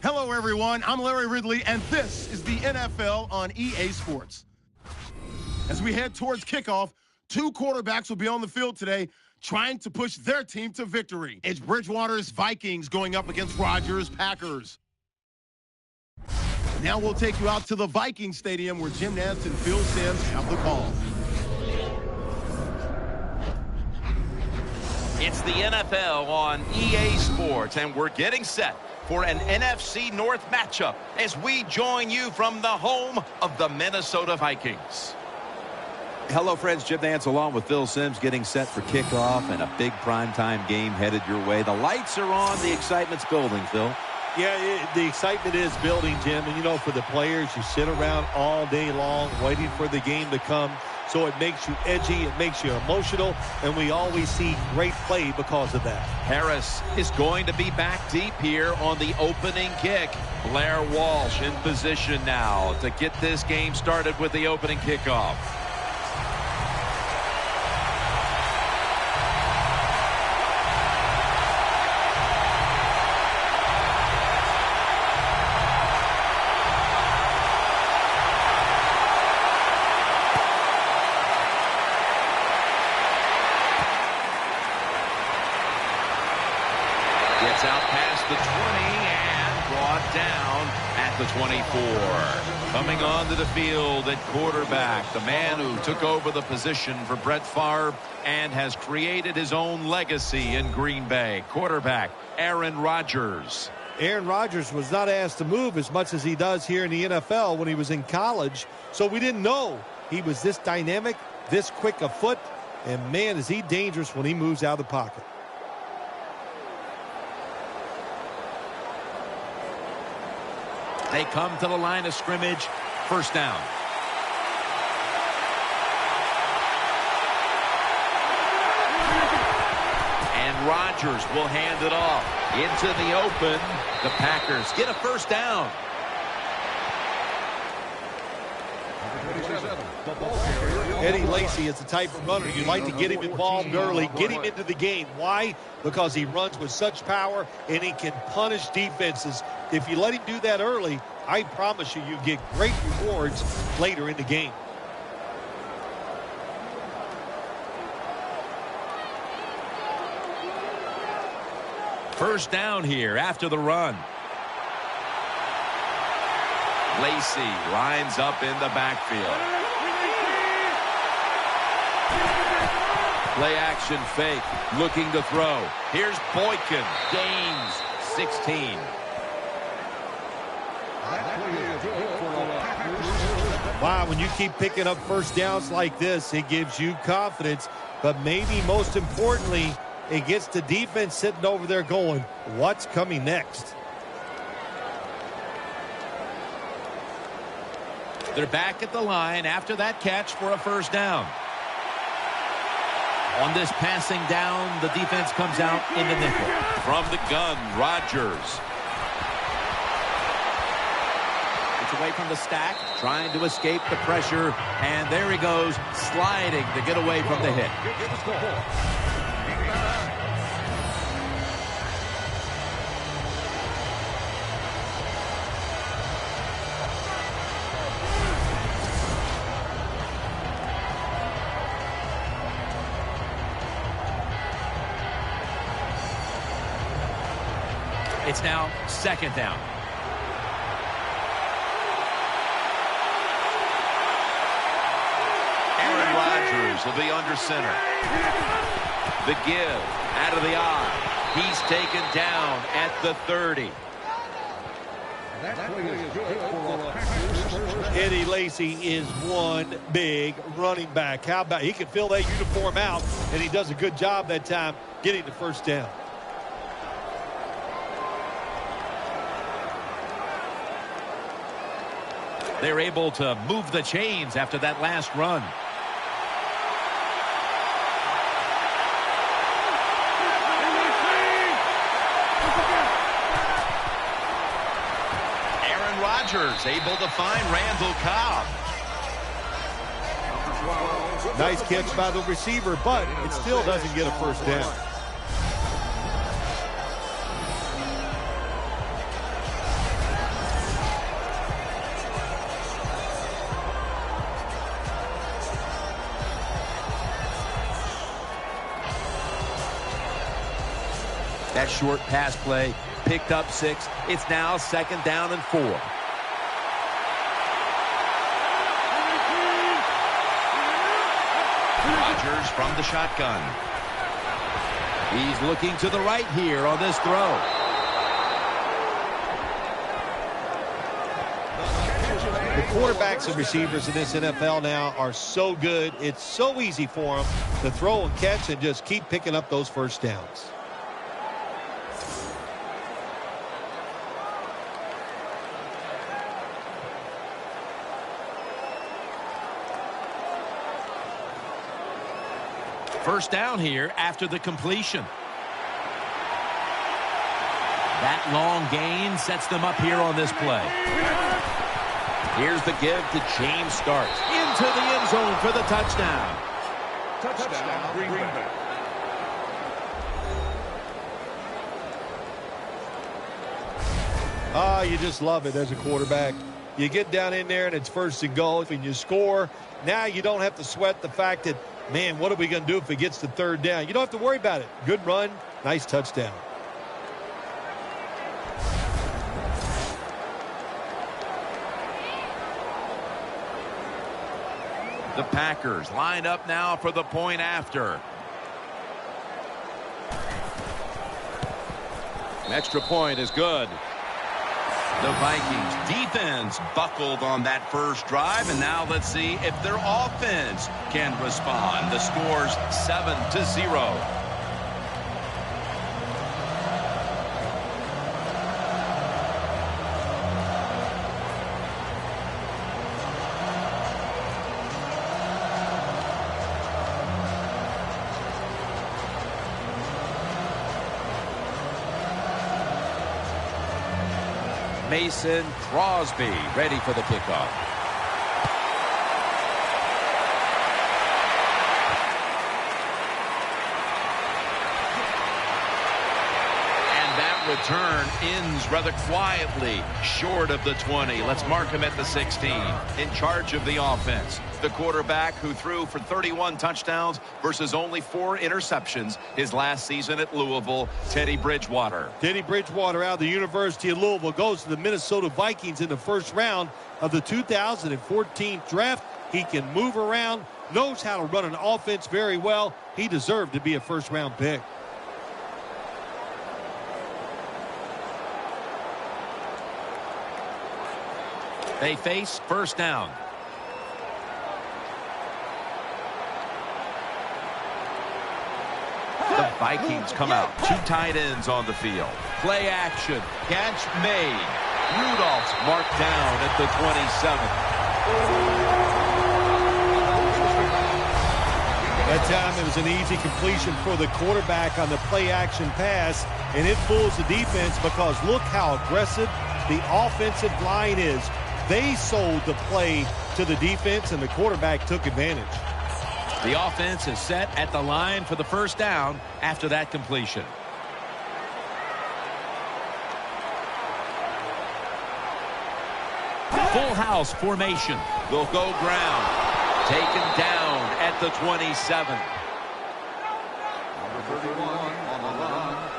Hello, everyone. I'm Larry Ridley, and this is the NFL on EA Sports. As we head towards kickoff, two quarterbacks will be on the field today trying to push their team to victory. It's Bridgewater's Vikings going up against Rodgers' Packers. Now we'll take you out to the Vikings Stadium where Jim Nantz and Phil Simms have the call. It's the NFL on EA Sports, and we're getting set for an NFC North matchup as we join you from the home of the Minnesota Vikings. Hello, friends. Jim Nantz along with Phil Simms getting set for kickoff and a big primetime game headed your way. The lights are on. The excitement's building, Phil. Yeah, the excitement is building, Jim. And, you know, for the players, you sit around all day long waiting for the game to come. So it makes you edgy, it makes you emotional, and we always see great play because of that. Harris is going to be back deep here on the opening kick. Blair Walsh in position now to get this game started with the opening kickoff. Gets out past the 20 and brought down at the 24. Coming onto the field at quarterback, the man who took over the position for Brett Favre and has created his own legacy in Green Bay. Quarterback, Aaron Rodgers. Aaron Rodgers was not asked to move as much as he does here in the NFL when he was in college, so we didn't know he was this dynamic, this quick of foot, and man, is he dangerous when he moves out of the pocket. They come to the line of scrimmage. First down. And Rodgers will hand it off. Into the open. The Packers get a first down. Eddie Lacy is the type of runner you like to get him involved early, get him into the game. Why? Because he runs with such power and he can punish defenses. If you let him do that early, I promise you, you get great rewards later in the game. First down here after the run. Lacy lines up in the backfield. Play action fake, looking to throw. Here's Boykin, gains 16. Wow, when you keep picking up first downs like this, it gives you confidence. But maybe most importantly, it gets the defense sitting over there going, what's coming next? They're back at the line after that catch for a first down. On this passing down, the defense comes out in the nickel. From the gun, Rodgers. It's away from the stack, trying to escape the pressure. And there he goes, sliding to get away from the hit. It's now second down. Aaron Rodgers will be under center. The give out of the eye. He's taken down at the 30. Eddie Lacy is one big running back. How about he can fill that uniform out, and he does a good job that time getting the first down. They're able to move the chains after that last run. Aaron Rodgers able to find Randall Cobb. Nice catch by the receiver, but it still doesn't get a first down. That short pass play picked up 6. It's now 2nd down and 4. Rodgers from the shotgun. He's looking to the right here on this throw. The quarterbacks and receivers in this NFL now are so good. It's so easy for them to throw and catch and just keep picking up those first downs. First down here after the completion. That long gain sets them up here on this play. Here's the give to James Starks. Into the end zone for the touchdown. Touchdown, Green Bay. Ah, you just love it as a quarterback. You get down in there and it's 1st and goal and you score. Now you don't have to sweat the fact that, man, what are we going to do if it gets to 3rd down? You don't have to worry about it. Good run, nice touchdown. The Packers line up now for the point after. An extra point is good. The Vikings defense buckled on that first drive, and now let's see if their offense can respond. The score's 7-0. Mason Crosby ready for the kickoff. And that return ends rather quietly short of the 20. Let's mark him at the 16. In charge of the offense, the quarterback who threw for 31 touchdowns versus only 4 interceptions his last season at Louisville, Teddy Bridgewater. Teddy Bridgewater out of the University of Louisville goes to the Minnesota Vikings in the 1st round of the 2014 draft. He can move around, knows how to run an offense very well. He deserved to be a 1st-round pick. They face 1st down. The Vikings come out. 2 tight ends on the field. Play action. Catch made. Rudolph's marked down at the 27. That time it was an easy completion for the quarterback on the play action pass, and it fools the defense because look how aggressive the offensive line is. They sold the play to the defense, and the quarterback took advantage. The offense is set at the line for the 1st down after that completion. Full house formation. Will go ground. Taken down at the 27. Number 31 on the line.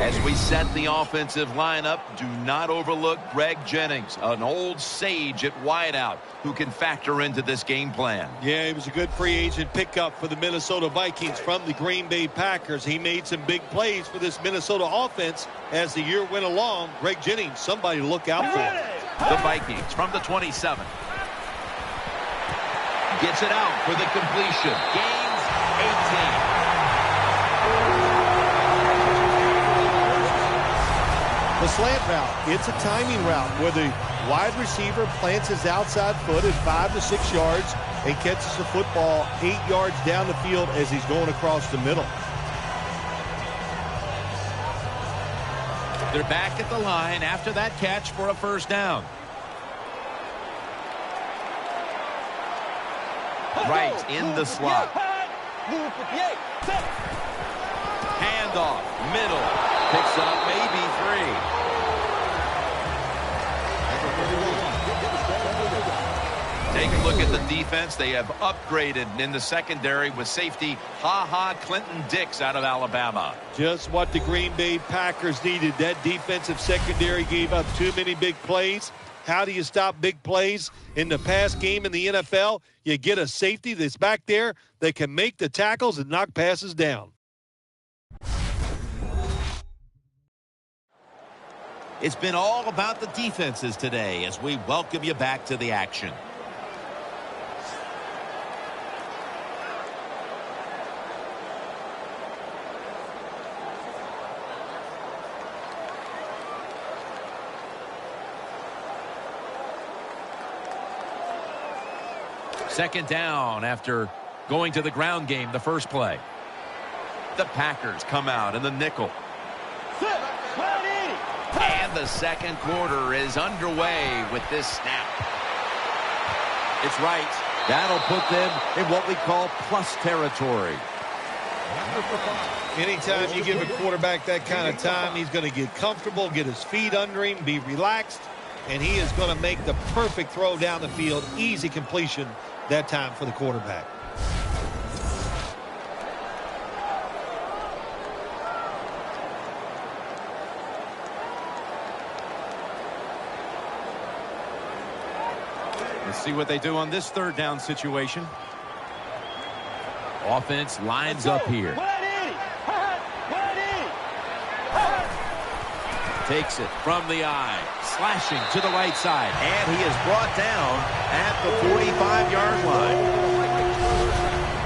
As we set the offensive lineup, do not overlook Greg Jennings, an old sage at wideout who can factor into this game plan. Yeah, he was a good free agent pickup for the Minnesota Vikings from the Green Bay Packers. He made some big plays for this Minnesota offense as the year went along. Greg Jennings, somebody to look out for. The Vikings from the 27. Gets it out for the completion. Gains 18. The slant route, it's a timing route where the wide receiver plants his outside foot at 5 to 6 yards and catches the football 8 yards down the field as he's going across the middle. They're back at the line after that catch for a 1st down. Right in the slot. Handoff, middle, picks up maybe 3. Take a look at the defense. They have upgraded in the secondary with safety Clinton Dix out of Alabama. Just what the Green Bay Packers needed. That defensive secondary gave up too many big plays. How do you stop big plays in the pass game in the NFL? You get a safety that's back there that can make the tackles and knock passes down. It's been all about the defenses today as we welcome you back to the action. Second down after going to the ground game the first play. The Packers come out in the nickel. And the second quarter is underway with this snap. It's right. That'll put them in what we call plus territory. Anytime you give a quarterback that kind of time, he's going to get comfortable, get his feet under him, be relaxed, and he is going to make the perfect throw down the field. Easy completion that time for the quarterback. Let's see what they do on this third down situation. Offense lines up here. Takes it from the eye, slashing to the right side, and he is brought down at the 45-yard line.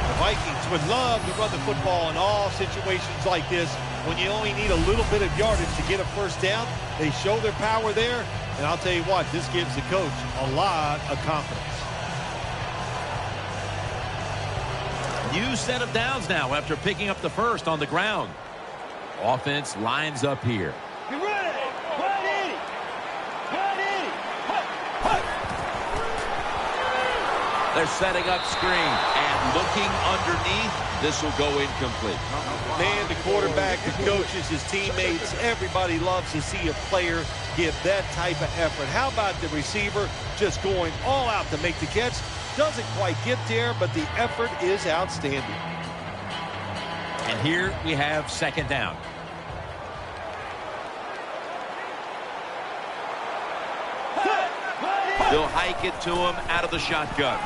The Vikings would love to run the football in all situations like this. When you only need a little bit of yardage to get a first down, they show their power there. And I'll tell you what, this gives the coach a lot of confidence. New set of downs now after picking up the first on the ground. Offense lines up here. They're setting up screen and looking underneath. This will go incomplete. Man, the quarterback, the coaches, his teammates, everybody loves to see a player give that type of effort. How about the receiver just going all out to make the catch? Doesn't quite get there, but the effort is outstanding. And here we have second down. They'll hike it to him out of the shotgun.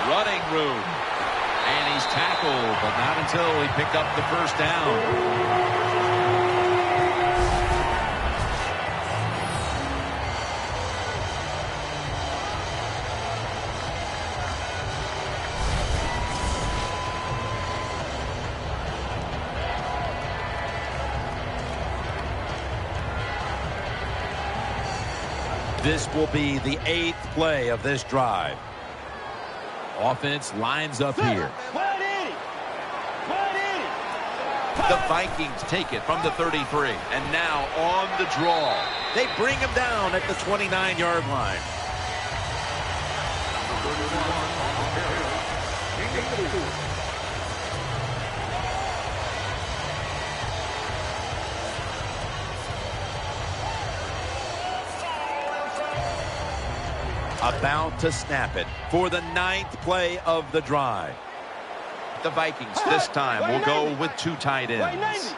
Running room. And he's tackled, but not until he picked up the first down. This will be the 8th play of this drive. Offense lines up here. The Vikings take it from the 33. And now on the draw. They bring him down at the 29-yard line. About to snap it for the 9th play of the drive. The Vikings this time will go with two tight ends.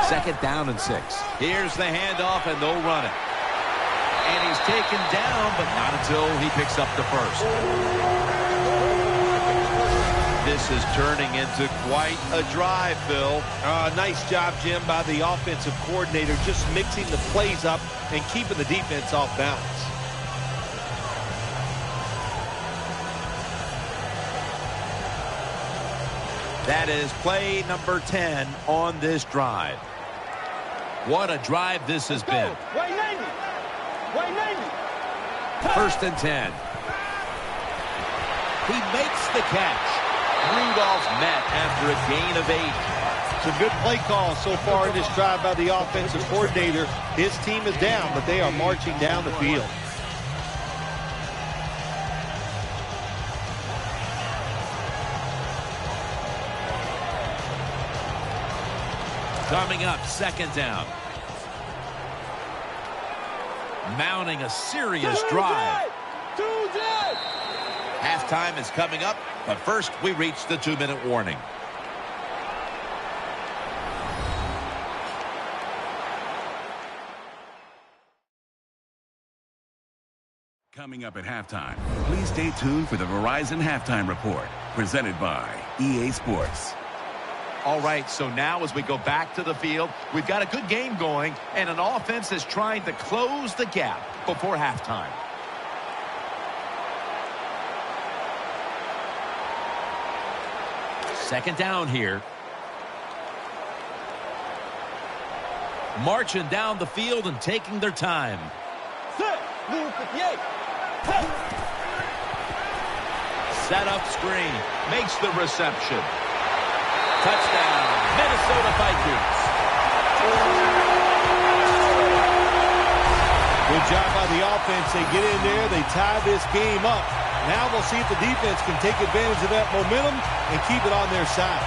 Second down and 6. Here's the handoff, and they'll run it. And he's taken down, but not until he picks up the first. This is turning into quite a drive, Phil. Nice job, Jim, by the offensive coordinator, just mixing the plays up and keeping the defense off balance. That is play number 10 on this drive. What a drive this has been. First and 10. He makes the catch. Rudolph's met after a gain of 8. Some good play calls so far in this drive by the offensive coordinator. His team is down, but they are marching down the field. Coming up, second down. Mounting a serious drive. Halftime is coming up, but first we reach the 2-minute warning. Coming up at halftime, please stay tuned for the Verizon Halftime Report, presented by EA Sports. All right, so now as we go back to the field, we've got a good game going, and an offense is trying to close the gap before halftime. Second down here. Marching down the field and taking their time. Set up screen. Makes the reception. Touchdown, Minnesota Vikings. Good job by the offense. They get in there. They tie this game up. Now we'll see if the defense can take advantage of that momentum and keep it on their side.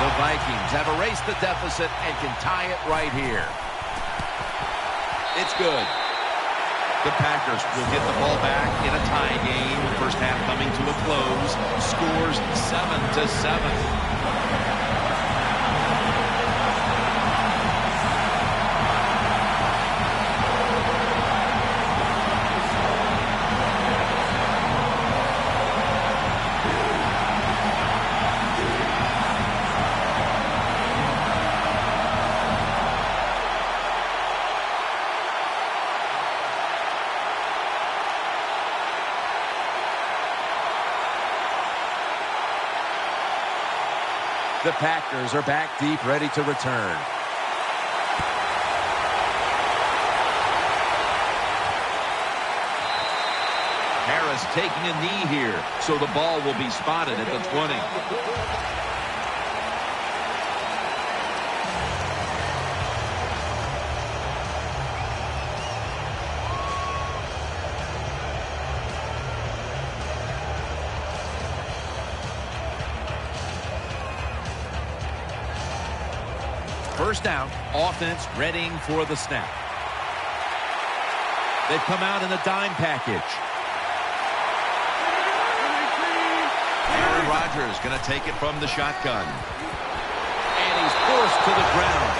The Vikings have erased the deficit and can tie it right here. It's good. The Packers will get the ball back in a tie game. First half coming to a close. Scores 7-7. The Packers are back deep, ready to return. Harris taking a knee here, so the ball will be spotted at the 20. First down, offense readying for the snap. They've come out in a dime package. Aaron Rodgers going to take it from the shotgun. And he's forced to the ground.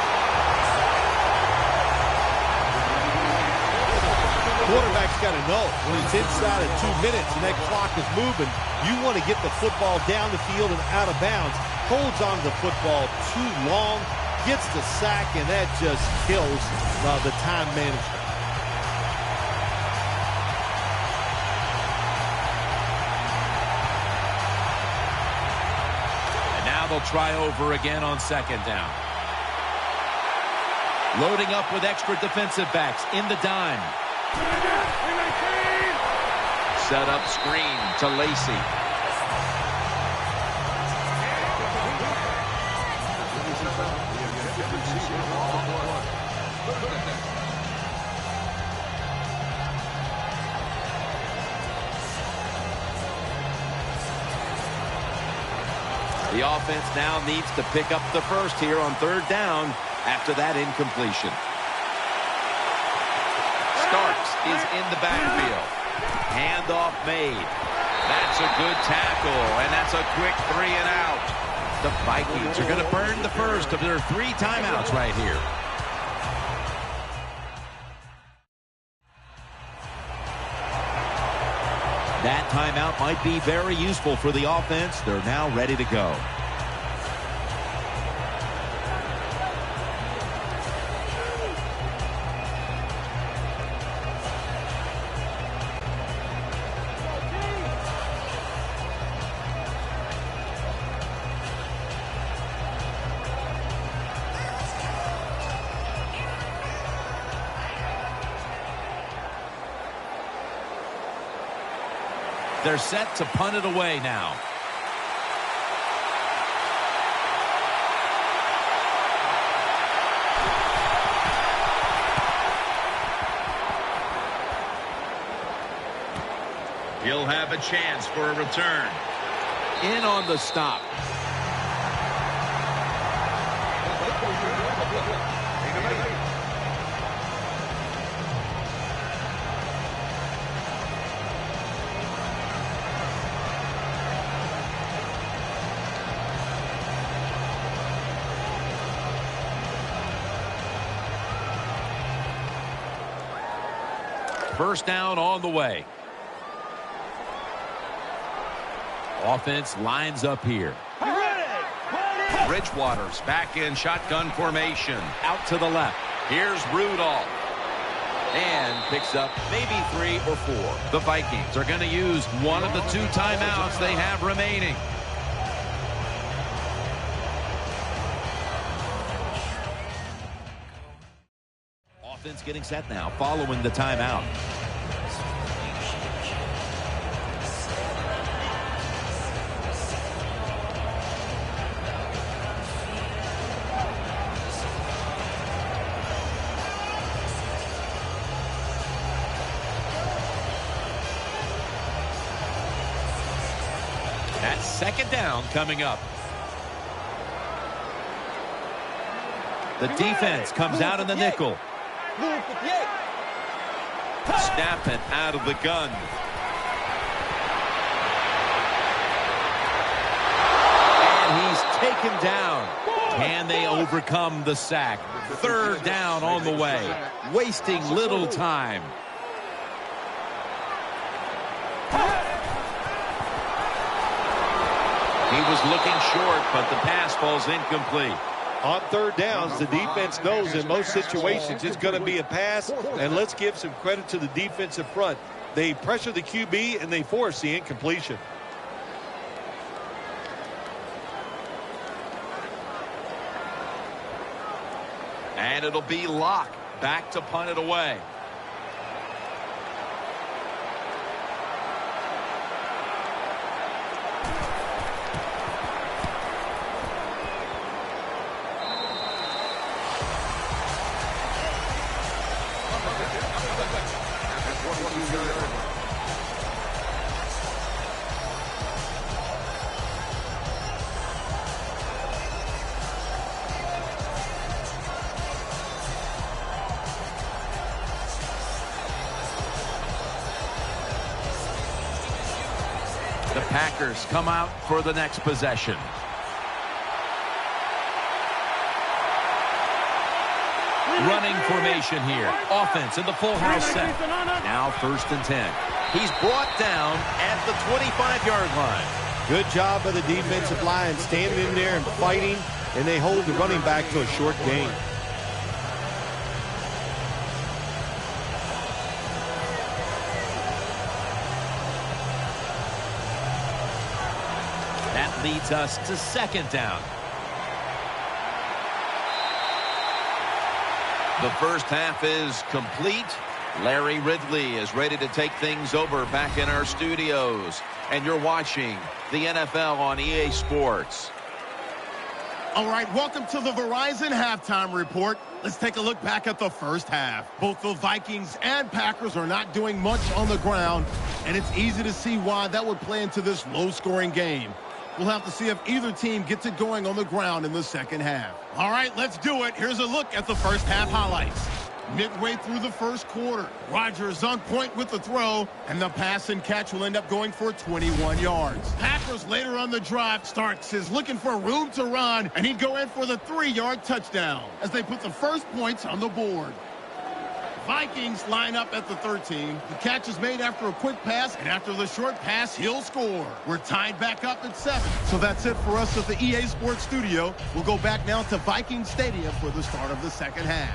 Quarterback's got to know when it's inside of 2 minutes and that clock is moving, you want to get the football down the field and out of bounds. Holds on to the football too long, gets the sack, and that just kills the time management. And now they'll try over again on second down. Loading up with extra defensive backs in the dime. Set up screen to Lacy. The offense now needs to pick up the first here on third down after that incompletion. Starks is in the backfield. Handoff made. That's a good tackle, and that's a quick 3 and out. The Vikings are going to burn the first of their 3 timeouts right here. That timeout might be very useful for the offense. They're now ready to go. They're set to punt it away now. He'll have a chance for a return. In on the stop. First down on the way. Offense lines up here. Bridgewater's back in shotgun formation. Out to the left. Here's Rudolph. And picks up maybe 3 or 4. The Vikings are going to use one of the 2 timeouts they have remaining. Offense getting set now following the timeout. That's second down coming up. The defense comes out in the nickel. Snapping out of the gun. And he's taken down. Can they overcome the sack? Third down on the way. Wasting little time. He was looking short, but the pass falls incomplete. On third downs, the defense knows in most situations it's going to be a pass, and let's give some credit to the defensive front. They pressure the QB, and they force the incompletion. And it'll be Locke back to punt it away. The Packers come out for the next possession. Running formation here. Offense in the full house set. Now 1st and 10. He's brought down at the 25-yard line. Good job by the defensive line standing in there and fighting, and they hold the running back to a short gain. That leads us to second down. The first half is complete. Larry Ridley is ready to take things over back in our studios. And you're watching the NFL on EA Sports. All right, welcome to the Verizon Halftime Report. Let's take a look back at the first half. Both the Vikings and Packers are not doing much on the ground, and it's easy to see why that would play into this low-scoring game. We'll have to see if either team gets it going on the ground in the second half. All right, let's do it. Here's a look at the first half highlights. Midway through the first quarter, Rodgers on point with the throw, and the pass and catch will end up going for 21 yards. Packers later on the drive, Starks is looking for room to run, and he'd go in for the 3-yard touchdown as they put the first points on the board. Vikings line up at the 13. The catch is made after a quick pass, and after the short pass, he'll score. We're tied back up at 7. So that's it for us at the EA Sports Studio. We'll go back now to Viking Stadium for the start of the second half.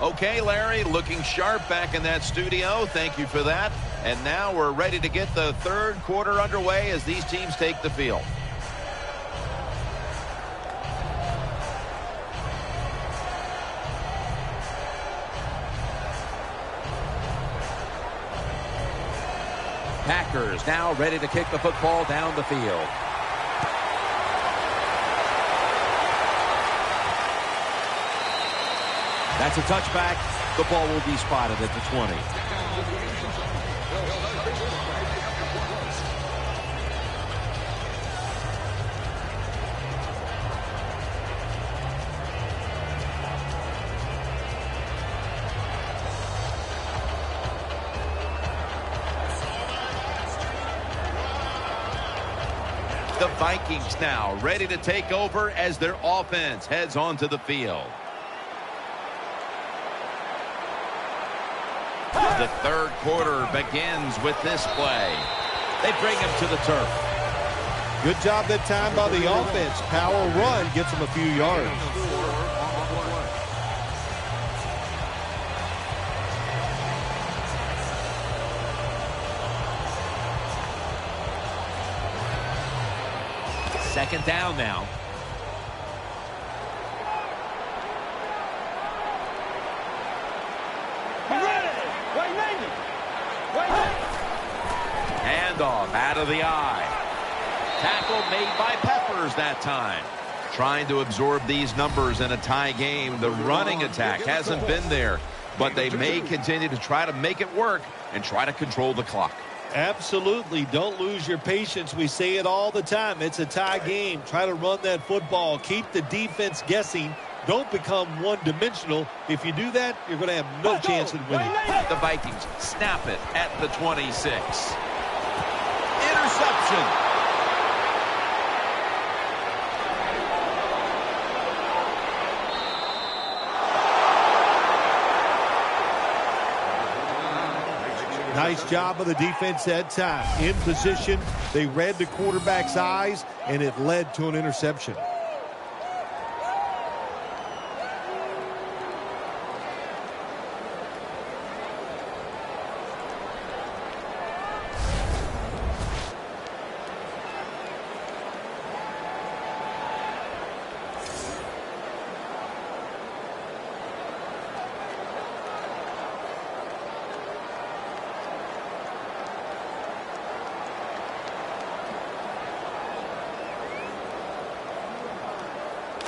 Okay, Larry, looking sharp back in that studio. Thank you for that. And now we're ready to get the third quarter underway as these teams take the field. Packers now ready to kick the football down the field. That's a touchback. The ball will be spotted at the 20. The Vikings now ready to take over as their offense heads onto the field. The third quarter begins with this play. They bring him to the turf. Good job that time by the offense. Power run gets them a few yards. Second down now. Handoff out of the eye. Tackle made by Peppers that time. Trying to absorb these numbers in a tie game. The running attack hasn't been there, but they may continue to try to make it work and try to control the clock. Absolutely. Don't lose your patience. We say it all the time. It's a tie game. Try to run that football. Keep the defense guessing. Don't become one-dimensional. If you do that, you're going to have no chance at winning. The Vikings snap it at the 26. Interception. Nice job of the defense that time. In position, they read the quarterback's eyes, and it led to an interception.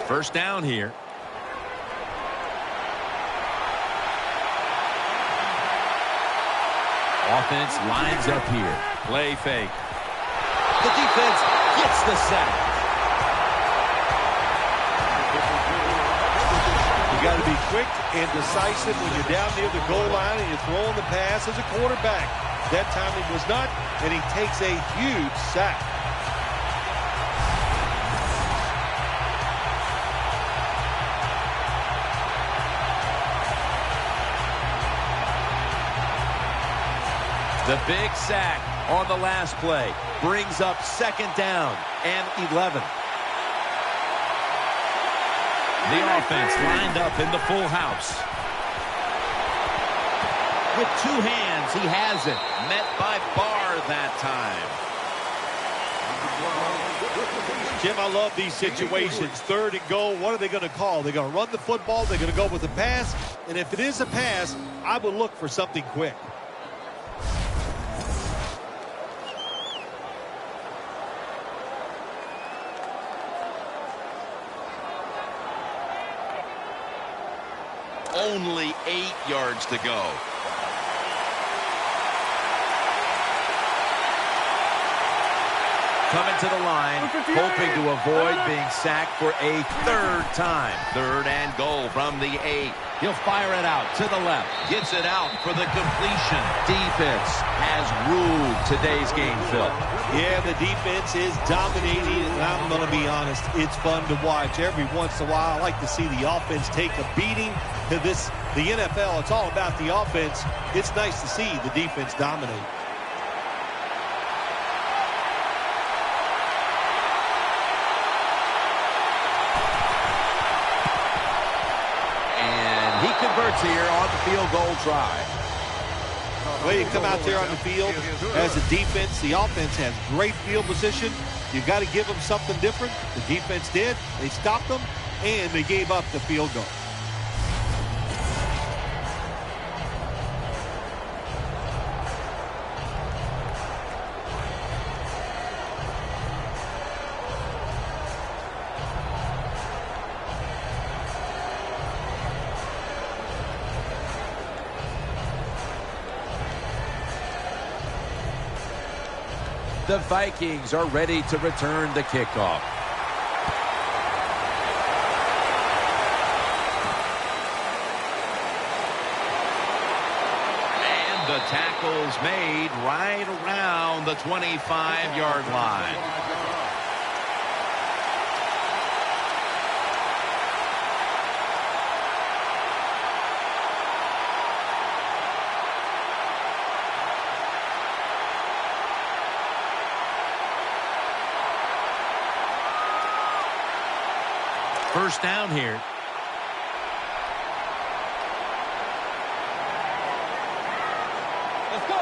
First down here. Offense lines up here. Play fake. The defense gets the sack. You got to be quick and decisive when you're down near the goal line and you're throwing the pass as a quarterback. That time it was not, and he takes a huge sack. The big sack on the last play brings up second down and 11. The offense lined up in the full house. With two hands, he has it. Met by Barr that time. Jim, I love these situations. Third and goal, what are they going to call? They're going to run the football, they're going to go with a pass, and if it is a pass, I would look for something quick. Only 8 yards to go. Coming to the line, hoping to avoid being sacked for a third time. Third and goal from the 8. He'll fire it out to the left. Gets it out for the completion. Defense has ruled today's game, Phil. Yeah, the defense is dominating, and I'm going to be honest, it's fun to watch. Every once in a while, I like to see the offense take a beating. To the NFL, it's all about the offense. It's nice to see the defense dominate. And he converts here on the field goal try. Well, you come out there on the field as a defense, the offense has great field position. You've got to give them something different. The defense did. They stopped them, and they gave up the field goal. The Vikings are ready to return the kickoff. And the tackle's made right around the 25-yard line. First down here. Let's go.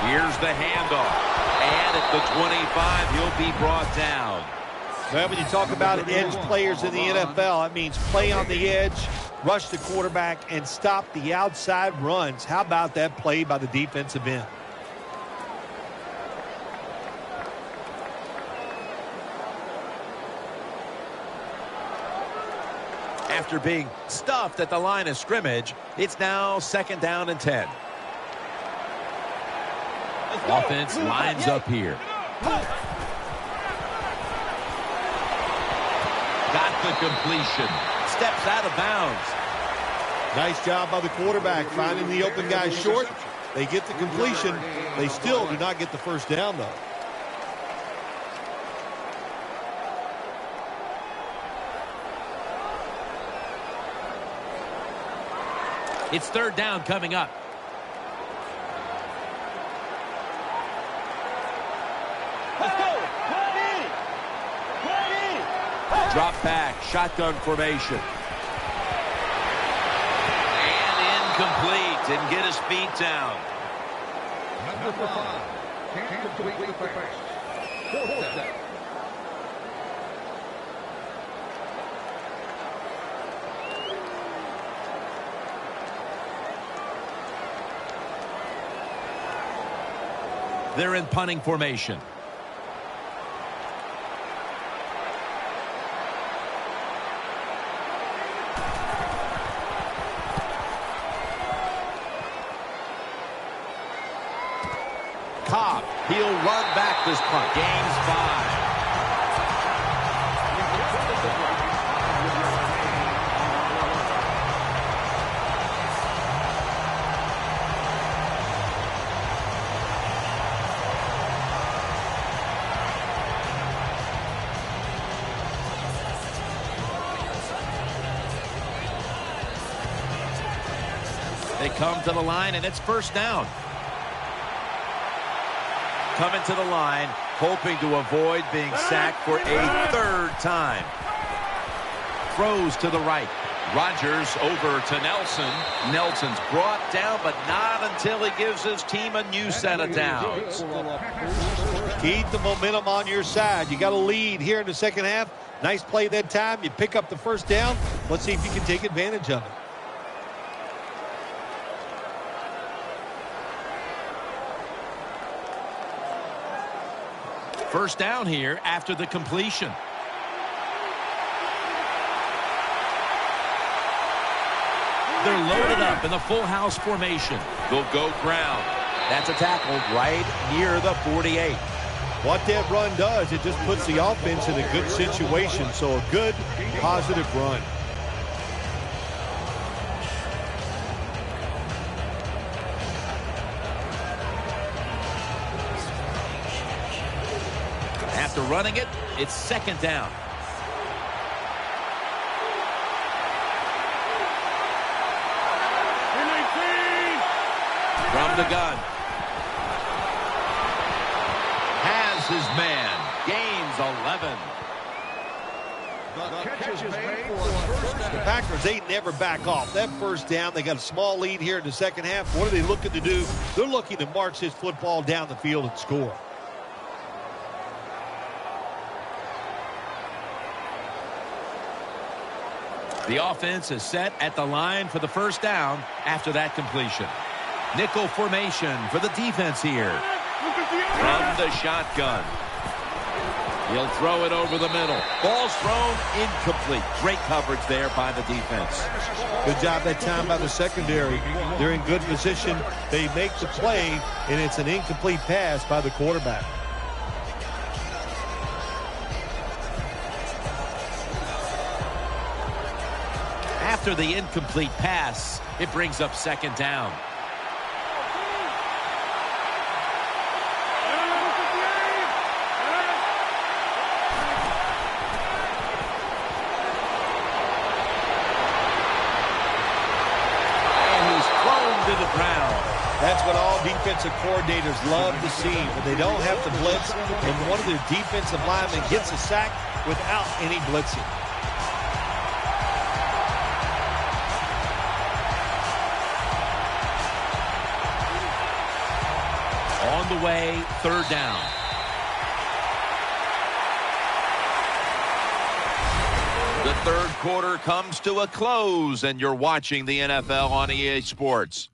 Here's the handoff. And at the 25, he'll be brought down. Well, when you talk about edge players in the NFL, that means play on the edge, rush the quarterback, and stop the outside runs. How about that play by the defensive end? After being stuffed at the line of scrimmage, it's now 2nd down and 10. Offense lines up here. Got the completion. Steps out of bounds. Nice job by the quarterback finding the open guy short. They get the completion. They still do not get the first down, though. It's 3rd down coming up. Drop back, shotgun formation. And incomplete. Didn't get his feet down. Number 5. Can't complete the pass. 4th down. They're in punting formation. Cobb, he'll run back this punt. Gains 5. They come to the line, and it's 1st down. Coming to the line, hoping to avoid being sacked for a 3rd time. Throws to the right. Rodgers over to Nelson. Nelson's brought down, but not until he gives his team a new set of downs. Keep the momentum on your side. You got a lead here in the second half. Nice play that time. You pick up the first down. Let's see if you can take advantage of it. First down here after the completion. They're loaded up in the full house formation. They'll go ground. That's a tackle right near the 48. What that run does, it just puts the offense in a good situation. So a good, positive run. After running it, it's 2nd down. From the gun. Has his man. Gains 11. The Packers, they never back off. That first down, they got a small lead here in the second half. What are they looking to do? They're looking to march this football down the field and score. The offense is set at the line for the first down after that completion. Nickel formation for the defense here. From the shotgun. He'll throw it over the middle. Ball's thrown incomplete. Great coverage there by the defense. Good job that time by the secondary. They're in good position. They make the play, and it's an incomplete pass by the quarterback. After the incomplete pass, it brings up 2nd down. That's what all defensive offensive coordinators love to see when they don't have to blitz and one of their defensive linemen gets a sack without any blitzing. On the way, third down. The third quarter comes to a close, and you're watching the NFL on EA Sports.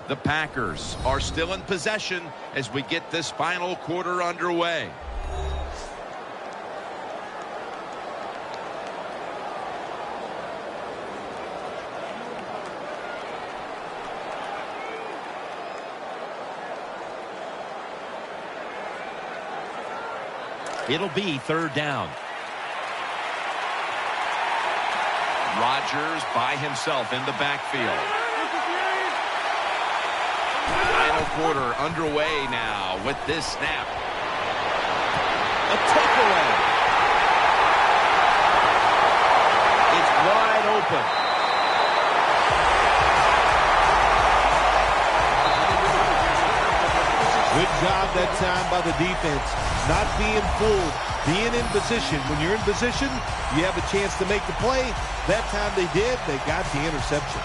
The Packers are still in possession as we get this final quarter underway. It'll be third down. Rodgers by himself in the backfield. Final quarter underway now with this snap. A takeaway. It's wide open. Good job that time by the defense. Not being fooled, being in position. When you're in position, you have a chance to make the play. That time they did. They got the interception.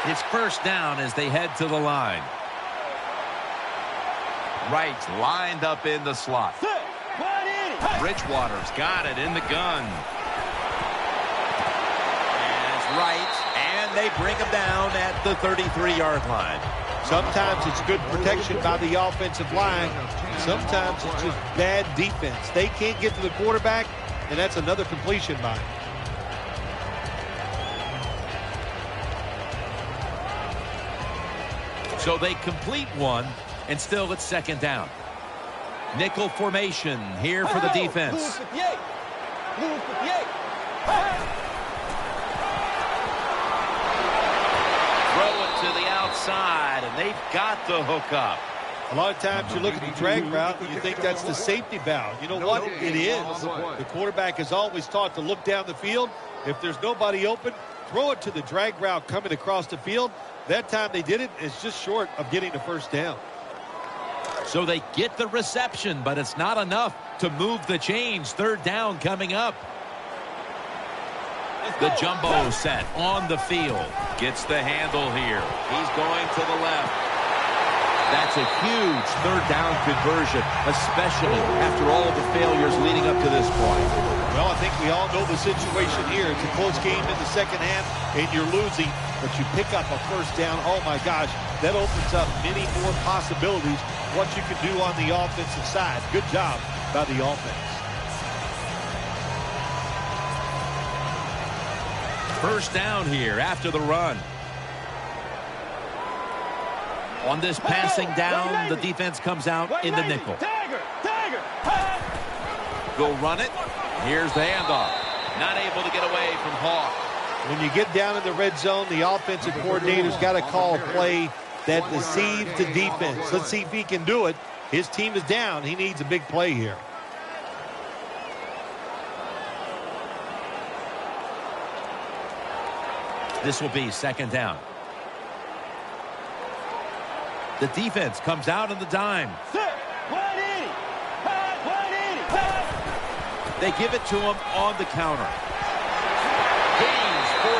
It's first down as they head to the line. Wright lined up in the slot. Bridgewater's got it in the gun. And it's Wright, and they bring him down at the 33-yard line. Sometimes it's good protection by the offensive line. Sometimes it's just bad defense. They can't get to the quarterback, and that's another completion by him. So they complete one, and still it's second down. Nickel formation here for the defense. Throw it to the outside, and they've got the hook up. A lot of times you look at the drag route and you think that's the safety valve. You know what? It is. The quarterback is always taught to look down the field. If there's nobody open, throw it to the drag route coming across the field. That time they did it. It's just short of getting the first down. So they get the reception, but it's not enough to move the chains. Third down coming up. The jumbo set on the field. Gets the handle here. He's going to the left. That's a huge third down conversion, especially after all the failures leading up to this point. Well, I think we all know the situation here. It's a close game in the second half, and you're losing, but you pick up a first down. Oh, my gosh, that opens up many more possibilities, what you can do on the offensive side. Good job by the offense. First down here after the run. On this passing down, the defense comes out in the nickel. Go run it. Here's the handoff. Not able to get away from Hawk. When you get down in the red zone, the offensive coordinator's got to call a play that deceives the defense. Let's see if he can do it. His team is down. He needs a big play here. This will be second down. The defense comes out on the dime. They give it to him on the counter. Gains 14.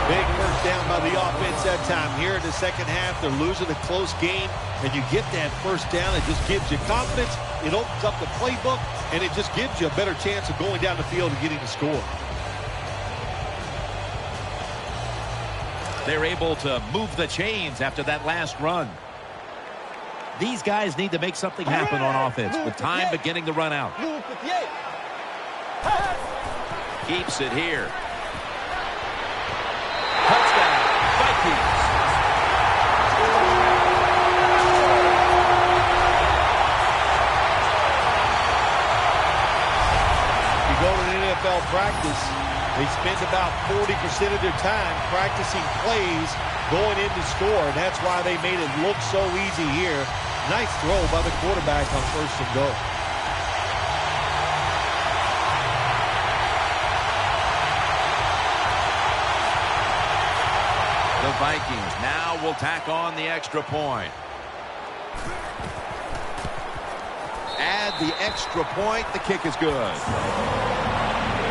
Big first down by the offense that time. Here in the second half, they're losing a close game, and you get that first down. It just gives you confidence. It opens up the playbook, and it just gives you a better chance of going down the field and getting the score. They're able to move the chains after that last run. These guys need to make something happen on offense with time beginning to run out. Keeps it here. spends about 40% of their time practicing plays going in to score, and that's why they made it look so easy here. Nice throw by the quarterback on 1st and goal. The Vikings now will tack on the extra point. Add the extra point. The kick is good.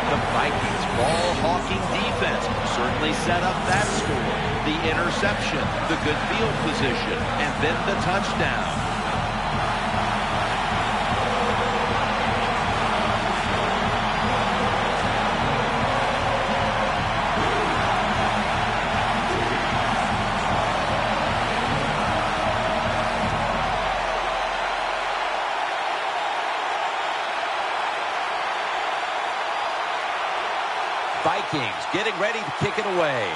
The Vikings ball-hawking defense certainly set up that score. The interception, the good field position, and then the touchdown. Vikings getting ready to kick it away.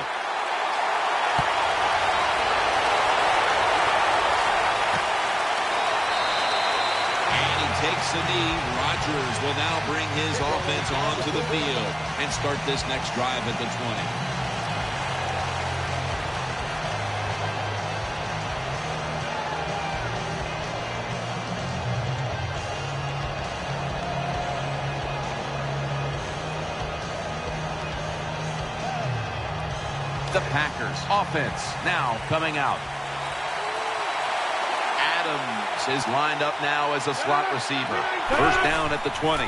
And he takes a knee. Rodgers will now bring his offense onto the field and start this next drive at the 20. The Packers offense now coming out. Adams is lined up now as a slot receiver. First down at the 20.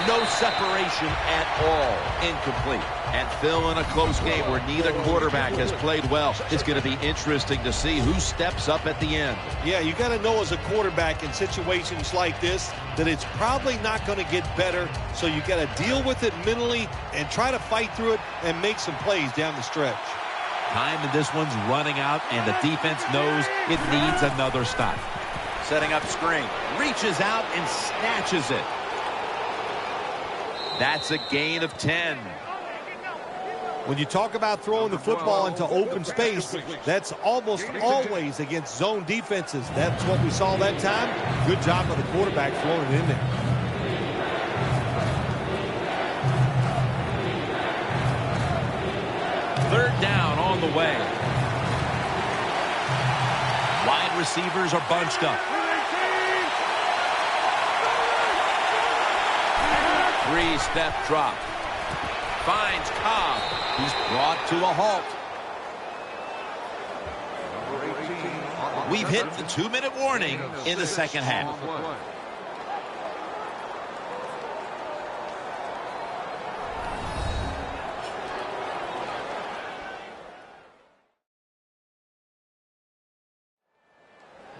No separation at all. Incomplete. And Phil, in a close game where neither quarterback has played well, it's going to be interesting to see who steps up at the end. Yeah, you got to know as a quarterback in situations like this that it's probably not going to get better, so you got to deal with it mentally and try to fight through it and make some plays down the stretch. Time in this one's running out, and the defense knows it needs another stop. Setting up screen. Reaches out and snatches it. That's a gain of 10. When you talk about throwing the football into open space, that's almost always against zone defenses. That's what we saw that time. Good job of the quarterback throwing it in there. Third down on the way. Wide receivers are bunched up. Three-step drop. Finds Cobb. He's brought to a halt. We've hit the 2-minute warning in the second half.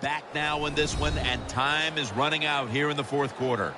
Back now in this one, and time is running out here in the fourth quarter.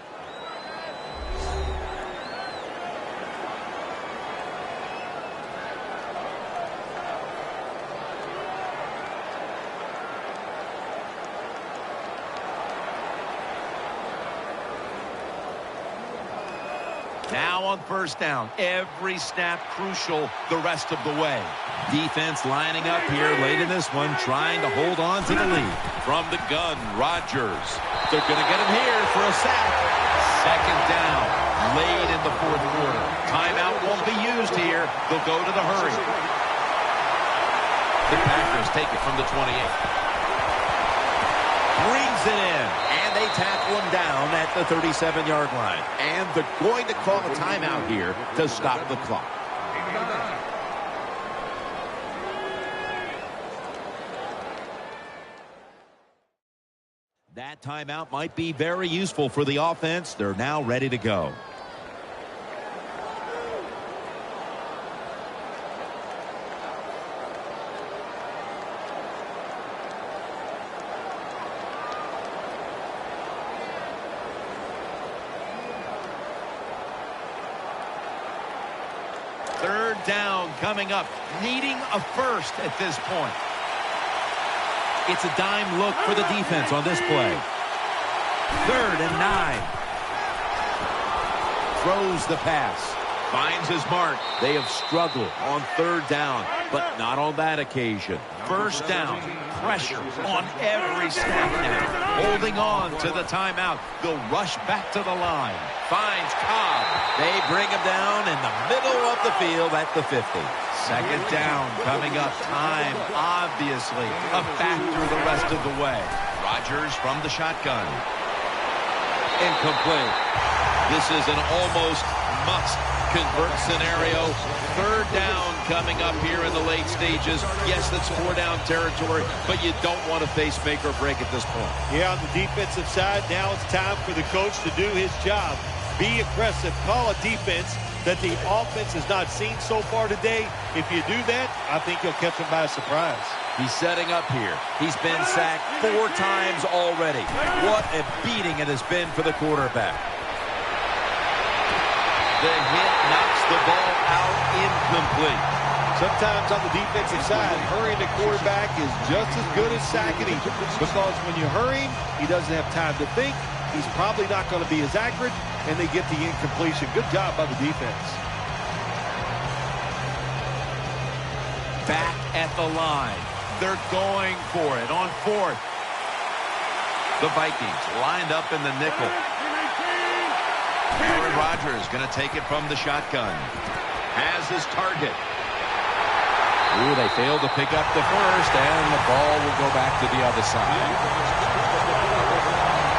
Now on first down, every snap crucial the rest of the way. Defense lining up here late in this one, trying to hold on to the lead. From the gun, Rodgers. They're going to get him here for a sack. Second down, late in the fourth quarter. Timeout won't be used here. They'll go to the hurry. The Packers take it from the 28. Brings it in, and they tackle him down at the 37-yard line. And they're going to call a timeout here to stop the clock. That timeout might be very useful for the offense. They're now ready to go. Third down coming up, needing a first at this point. It's a dime look for the defense on this play. 3rd and 9. Throws the pass. Finds his mark. They have struggled on third down. but not on that occasion. First down, pressure on every snap now. Holding on to the timeout. They'll rush back to the line. Finds Cobb. They bring him down in the middle of the field at the 50. Second down coming up. Time, obviously, a factor the rest of the way. Rodgers from the shotgun. Incomplete. This is an almost must-convert scenario. Third down coming up here in the late stages. Yes, that's four-down territory, but you don't want to face make or break at this point. Yeah, on the defensive side, now it's time for the coach to do his job. Be aggressive. Call a defense that the offense has not seen so far today. If you do that, I think you'll catch them by surprise. He's setting up here. He's been sacked 4 times already. What a beating it has been for the quarterback. The hit knocks the ball out incomplete. Sometimes on the defensive side, hurrying the quarterback is just as good as sacking him, because when you hurry him, he doesn't have time to think. He's probably not going to be as accurate, and they get the incompletion. Good job by the defense. Back at the line. They're going for it on fourth. The Vikings lined up in the nickel. Aaron Rodgers going to take it from the shotgun. Has his target. Ooh, they failed to pick up the first, and the ball will go back to the other side.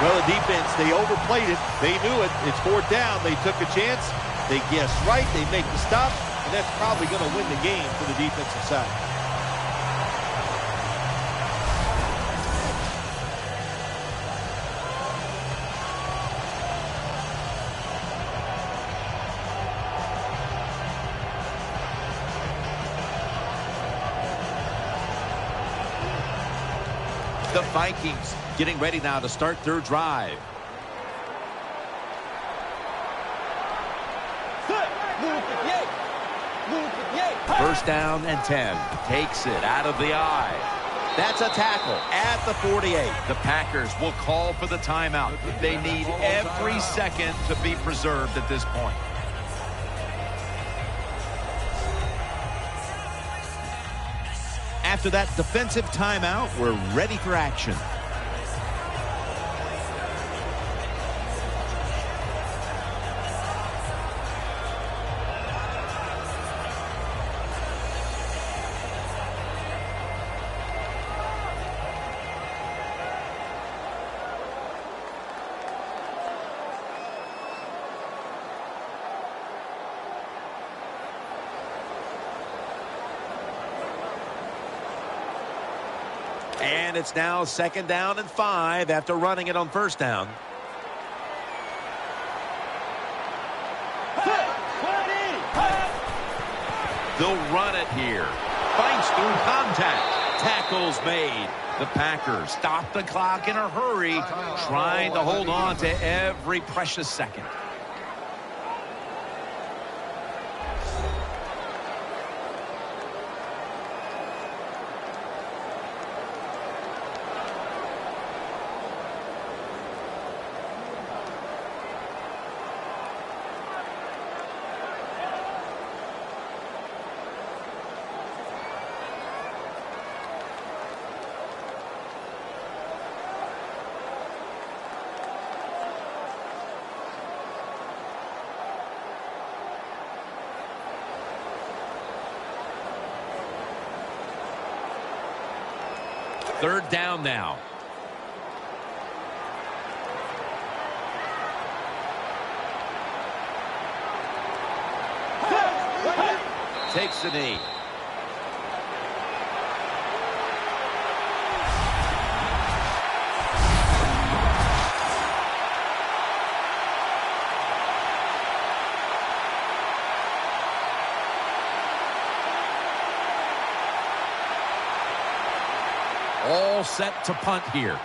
Well, the defense, they overplayed it. They knew it. It's fourth down. They took a chance. They guessed right. They make the stop, and that's probably going to win the game for the defensive side. The Vikings getting ready now to start their drive. First down and 10. Takes it out of the eye. That's a tackle at the 48. The Packers will call for the timeout. They need every second to be preserved at this point. After that defensive timeout, we're ready for action. And it's now second down and 5 after running it on first down. They'll run it here. Fights through contact. Tackles made. The Packers stop the clock in a hurry, trying to hold on to every precious second. Third down now. Takes the knee. All set to punt here.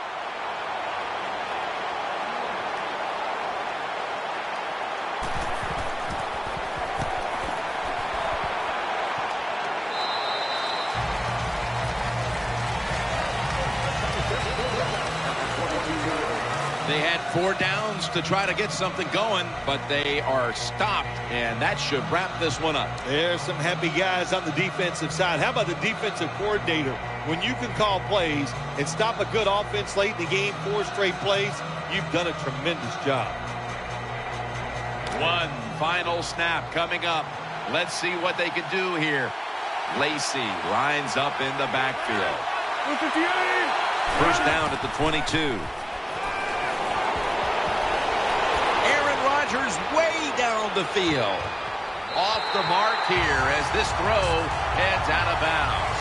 They had 4 downs to try to get something going, but they are stopped, and that should wrap this one up. There's some happy guys on the defensive side. How about the defensive coordinator? When you can call plays and stop a good offense late in the game, 4 straight plays, you've done a tremendous job. One final snap coming up. Let's see what they can do here. Lacey lines up in the backfield. First down at the 22. Rodgers way down the field. Off the mark here as this throw heads out of bounds.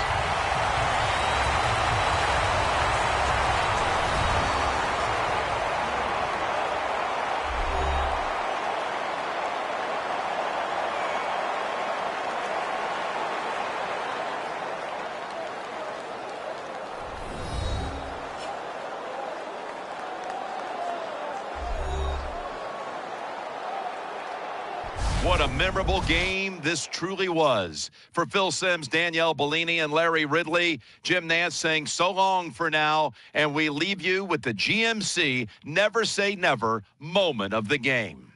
What a memorable game this truly was. For Phil Simms, Danielle Bellini, and Larry Ridley, Jim Nantz saying so long for now, and we leave you with the GMC Never Say Never moment of the game.